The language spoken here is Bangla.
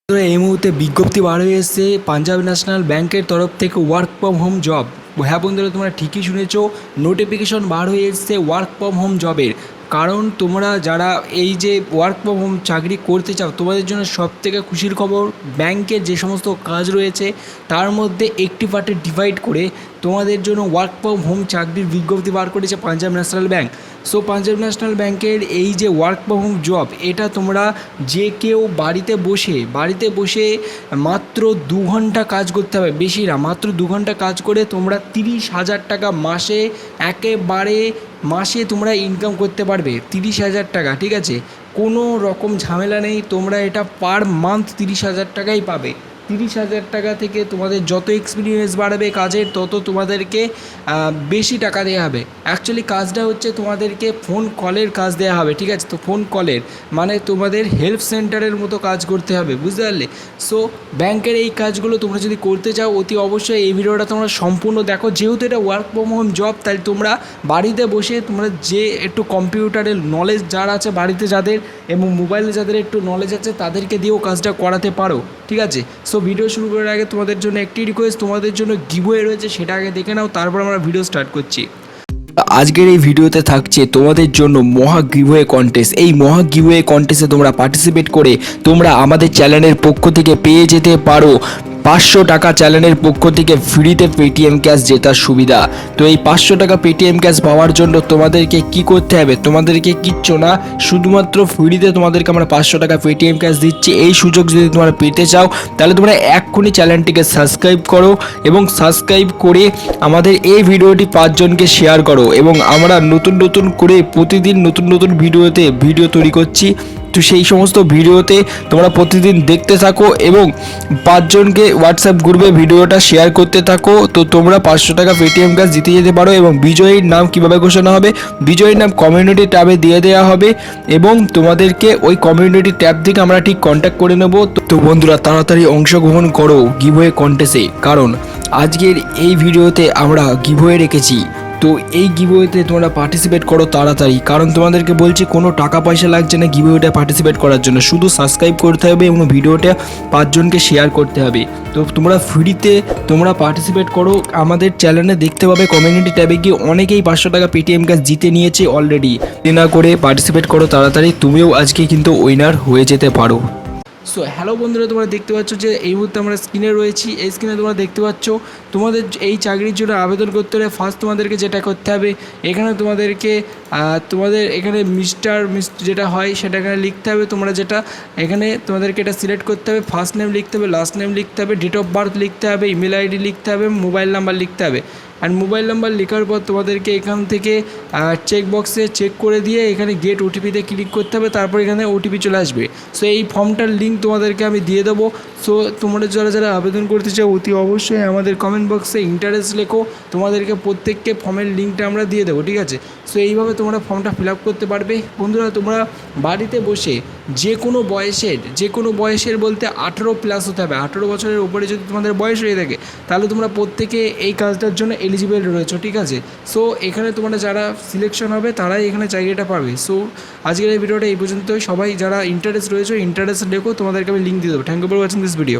তো এই মুহূর্তে বিজ্ঞপ্তি বার হয়ে এসেছে পাঞ্জাব ন্যাশনাল ব্যাংকের তরফ থেকে ওয়ার্ক ফ্রম হোম জব। হ্যাঁ বন্ধুরা, তোমরা ঠিকই শুনেছো, নোটিফিকেশন বার হয়ে এসেছে ওয়ার্ক ফ্রম হোম জবের। কারণ তোমরা যারা এই যে ওয়ার্ক ফ্রম হোম চাকরি করতে চাও, তোমাদের জন্য সবথেকে খুশির খবর, ব্যাংকের যে সমস্ত কাজ রয়েছে তার মধ্যে একটি পার্টে ডিভাইড করে তোমাদের জন্য ওয়ার্ক ফ্রম হোম চাকরির বিজ্ঞপ্তি বার করেছে Punjab national bank. So Punjab national ব্যাংকের এই যে ওয়ার্ক ফ্রম হোম জব, এটা তোমরা যে কেউ বাড়িতে বসে মাত্র 2 ঘন্টা কাজ করতে হবে, বেশি না, মাত্র 2 ঘন্টা কাজ করে তোমরা 30,000 টাকা মাসে, একেবারে মাসে তোমরা ইনকাম করতে পারবে 30,000 টাকা। ঠিক আছে, কোনো রকম ঝামেলা নেই, তোমরা এটা পার মান্থ 30,000 টাকাই পাবে। 30,000 টাকা থেকে তোমাদের যত এক্সপিরিয়েন্স বাড়বে কাজের, তত তোমাদেরকে বেশি টাকা দেওয়া হবে। অ্যাকচুয়ালি কাজটা হচ্ছে তোমাদেরকে ফোন কলের কাজ দেওয়া হবে। ঠিক আছে, তো ফোন কলের মানে তোমাদের হেল্প সেন্টারের মতো কাজ করতে হবে, বুঝতে পারলে? সো ব্যাংকের এই কাজগুলো তোমরা যদি করতে চাও, অতি অবশ্যই এই ভিডিওটা তোমরা সম্পূর্ণ দেখো। যেহেতু এটা ওয়ার্ক ফ্রম হোম জব, তাই তোমরা বাড়িতে বসে, তোমরা যে একটু কম্পিউটারের নলেজ যারা আছে বাড়িতে, যাদের এবং মোবাইলে যাদের একটু নলেজ আছে, তাদেরকে দিয়েও কাজটা করাতে পারো। ঠিক আছে, সো ভিডিও শুরু করার আগে তোমাদের জন্য একটি রিকোয়েস্ট, তোমাদের জন্য গিভওয়ে রয়েছে, সেটা আগে দেখে নাও, তারপর আমরা ভিডিও স্টার্ট করছি। আজকের এই ভিডিওতে থাকছে তোমাদের জন্য মহা গিভওয়ে কন্টেস্ট। এই মহা গিভওয়ে কন্টেস্টে তোমরা পার্টিসিপেট করে তোমরা আমাদের চ্যানেলের পক্ষ থেকে পেয়ে যেতে পারো 500 টাকা চ্যানেলের পক্ষ থেকে ফ্রিতে পেটিএম ক্যাশ জেতার সুবিধা। তো এই 500 টাকা পেটিএম ক্যাশ পাওয়ার জন্য তোমাদেরকে কি করতে হবে? তোমাদেরকে কিচ্ছু না, শুধুমাত্র ফ্রিতে তোমাদেরকে আমরা 500 টাকা পেটিএম ক্যাশ দিচ্ছি। এই সুযোগ যদি তোমরা পেতে চাও, তাহলে তোমরা এক্ষুনি চ্যানেলটিকে সাবস্ক্রাইব করো এবং সাবস্ক্রাইব করে আমাদের এই ভিডিওটি 5 জনকে শেয়ার করো। এবং আমরা নতুন করে প্রতিদিন নতুন ভিডিও তৈরি করছি। তো সেই সমস্ত ভিডিওতে তোমরা প্রতিদিন দেখতে থাকো এবং 5 জনকে হোয়াটসঅ্যাপ গ্রুপে ভিডিওটা শেয়ার করতে থাকো। তো তোমরা 500 টাকা পেটিএম ক্যাশ জিতে যেতে পারো। এবং বিজয়ীর নাম কিভাবে ঘোষণা হবে? বিজয়ীর নাম কমিউনিটি ট্যাবে দিয়ে দেওয়া হবে এবং তোমাদেরকে ওই কমিউনিটি ট্যাব থেকে আমরা ঠিক কন্ট্যাক্ট করে নেব। তো বন্ধুরা, তাড়াতাড়ি অংশগ্রহণ করো গিভওয়ে কন্টেস্টে, কারণ আজকের এই ভিডিওতে আমরা গিভওয়ে রেখেছি। তো এই গিভওয়েতে তোমরা পার্টিসিপেট করো তাড়াতাড়ি, কারণ তোমাদেরকে বলছি কোনো টাকা পয়সা লাগছে না গিভওয়েটা পার্টিসিপেট করার জন্য, শুধু সাবস্ক্রাইব করতে হবে এবং ভিডিওটা 5 জনকে শেয়ার করতে হবে। তো তোমরা ফ্রিতে তোমরা পার্টিসিপেট করো। আমাদের চ্যানেলে দেখতে পাবে কমিউনিটি ট্যাবে গিয়ে অনেকেই 500 টাকা পেটিএম ক্যাশ জিতে নিয়েছে অলরেডি। না করে পার্টিসিপেট করো তাড়াতাড়ি, তুমিও আজকে কিন্তু উইনার হয়ে যেতে পারো। সো হ্যালো বন্ধুরা, তোমরা দেখতে পাচ্ছ যে এই মুহূর্তে আমরা স্ক্রিনে রয়েছি। এই স্ক্রিনে তোমরা দেখতে পাচ্ছ তোমাদের এই চাকরির জন্য আবেদন করতে হলে ফার্স্ট তোমাদেরকে যেটা করতে হবে, এখানে তোমাদেরকে তোমাদের এখানে মিস্টার যেটা হয় সেটা এখানে লিখতে হবে। তোমরা যেটা এখানে তোমাদেরকে এটা সিলেক্ট করতে হবে, ফার্স্ট নেম লিখতে হবে, লাস্ট নেম লিখতে হবে, ডেট অফ বার্থ লিখতে হবে, ইমেল আইডি লিখতে হবে, মোবাইল নাম্বার লিখতে হবে। আর মোবাইল নাম্বার লেখার পর তোমাদেরকে এখান থেকে চেক বক্সে চেক করে দিয়ে এখানে গেট ওটিপিতে ক্লিক করতে হবে, তারপর এখানে ওটিপি চলে আসবে। সো এই ফর্মটার লিঙ্ক তোমাদেরকে আমি দিয়ে দেবো। সো তোমরা যারা আবেদন করতে চাও, অতি অবশ্যই আমাদের কমেন্ট বক্সে ইন্টারেস্ট লেখো, তোমাদেরকে প্রত্যেককে ফর্মের লিঙ্কটা আমরা দিয়ে দেবো। ঠিক আছে, সো এইভাবে তোমরা ফর্মটা ফিল আপ করতে পারবে। বন্ধুরা, তোমরা বাড়িতে বসে যে কোনো বয়সের বলতে 18+ হতে হবে। 18 বছরের উপরে যদি তোমাদের বয়স হয়ে থাকে, তাহলে তোমরা প্রত্যেকে এই কাজটার জন্য এলিজিবল রয়েছো। ঠিক আছে, সো এখানে তোমরা যারা সিলেকশন হবে তারাই এখানে চাকরিটা পাবে। সো আজকের এই ভিডিওটা এই পর্যন্তই। সবাই যারা ইন্টারেস্ট রয়েছে ইন্টারেস্ট লেখো, তোমাদেরকে আমি লিঙ্ক দিয়ে দেবো। Thank you for watching this video.